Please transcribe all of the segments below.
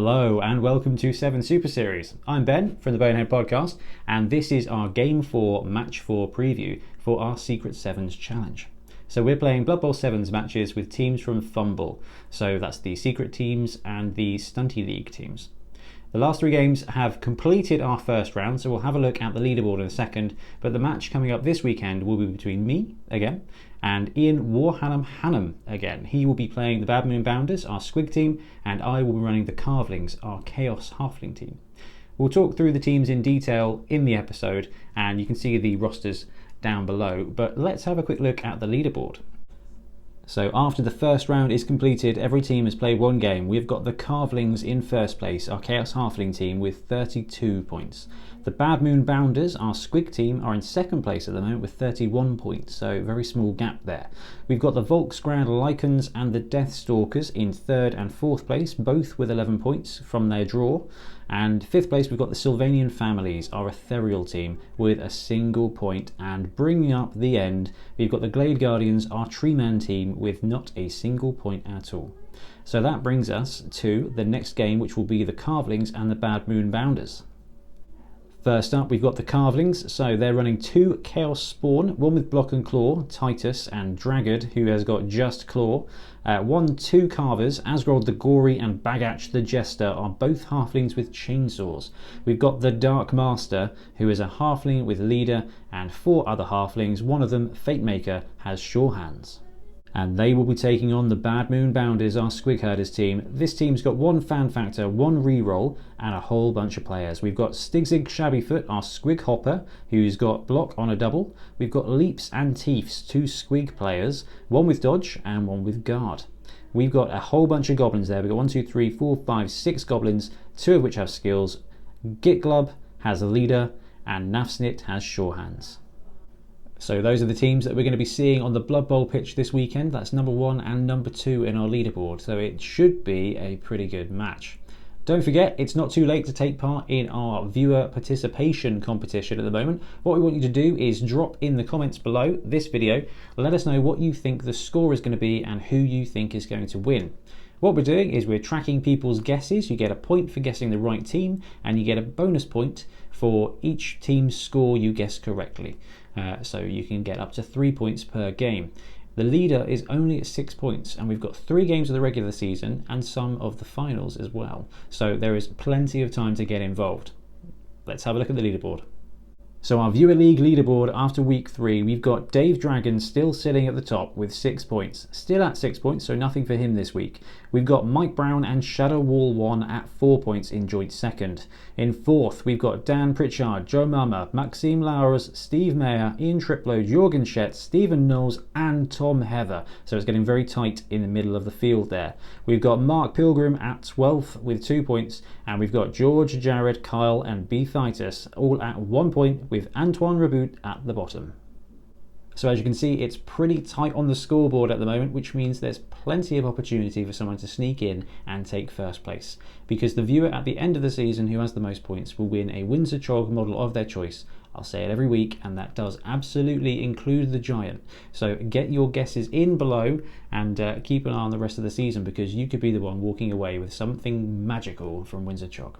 Hello and welcome to 7 Super Series. I'm Ben from the Bonehead podcast, and this is our Game 4 Match 4 preview for our Secret Sevens challenge. So we're playing Blood Bowl Sevens matches with teams from Fumble. So that's the Secret teams and the Stunty League teams. The last 3 games have completed our first round, so we'll have a look at the leaderboard in a second, but the match coming up this weekend will be between me, again, and Ian Warhannam Hannam again. He will be playing the Bad Moon Bounders, our Squig team, and I will be running the Carvlings, our Chaos Halfling team. We'll talk through the teams in detail in the episode, and you can see the rosters down below, but let's have a quick look at the leaderboard. So after the first round is completed, every team has played 1 game. We've got the Carvlings in first place, our Chaos Halfling team, with 32 points. The Bad Moon Bounders, our Squig team, are in second place at the moment with 31 points, so very small gap there. We've got the Volksgrad Lycans and the Deathstalkers in third and fourth place, both with 11 points from their draw. And fifth place, we've got the Sylvanian Families, our ethereal team, with a single point. And bringing up the end, we've got the Glade Guardians, our Treeman team, with not a single point at all. So that brings us to the next game, which will be the Carvlings and the Bad Moon Bounders. First up, we've got the Carvlings. So they're running 2 Chaos Spawn, one with Block and Claw, Titus, and Dragard, who has got just Claw. 2 Carvers, Asgrold the Gory and Bagach the Jester, are both Halflings with chainsaws. We've got the Dark Master, who is a Halfling with Leader, and 4 other Halflings. One of them, Fate Maker, has Sure Hands. And they will be taking on the Bad Moon Bounders, our Squig Herders team. This team's got 1 fan factor, 1 reroll, and a whole bunch of players. We've got Stigzig Shabbyfoot, our Squig Hopper, who's got block on a double. We've got Leaps and Teefs, 2 Squig players, 1 with dodge and 1 with guard. We've got a whole bunch of goblins there. We've got 1, 2, 3, 4, 5, 6 goblins, 2 of which have skills. Gitglub has a leader, and Nafsnit has Sure Hands. So those are the teams that we're going to be seeing on the Blood Bowl pitch this weekend. That's number 1 and number 2 in our leaderboard, so it should be a pretty good match. Don't forget, it's not too late to take part in our viewer participation competition at the moment. What we want you to do is drop in the comments below this video, let us know what you think the score is going to be and who you think is going to win. What we're doing is we're tracking people's guesses. You get a point for guessing the right team, and you get a bonus point for each team's score you guess correctly. So you can get up to 3 points per game. The leader is only at 6 points, and we've got 3 games of the regular season and some of the finals as well. So there is plenty of time to get involved. Let's have a look at the leaderboard. So our Viewer League leaderboard after week 3, we've got Dave Dragon still sitting at the top with 6 points. Still at 6 points, so nothing for him this week. We've got Mike Brown and Shadow Wall 1 at 4 points in joint second. In fourth, we've got Dan Pritchard, Joe Mama, Maxime Lauras, Steve Mayer, Ian Triplow, Jorgen Schett, Stephen Knowles and Tom Heather. So it's getting very tight in the middle of the field there. We've got Mark Pilgrim at 12th with 2 points, and we've got George, Jared, Kyle and B. Thitus all at 1 point, with Antoine Reboot at the bottom. So as you can see, it's pretty tight on the scoreboard at the moment, which means there's plenty of opportunity for someone to sneak in and take first place, because the viewer at the end of the season who has the most points will win a winzor chog model of their choice. I'll say it every week, and that does absolutely include the giant. So get your guesses in below and keep an eye on the rest of the season, because you could be the one walking away with something magical from winzor chog.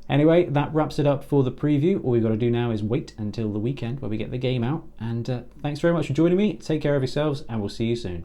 Anyway, that wraps it up for the preview. All we've got to do now is wait until the weekend where we get the game out. And thanks very much for joining me. Take care of yourselves, and we'll see you soon.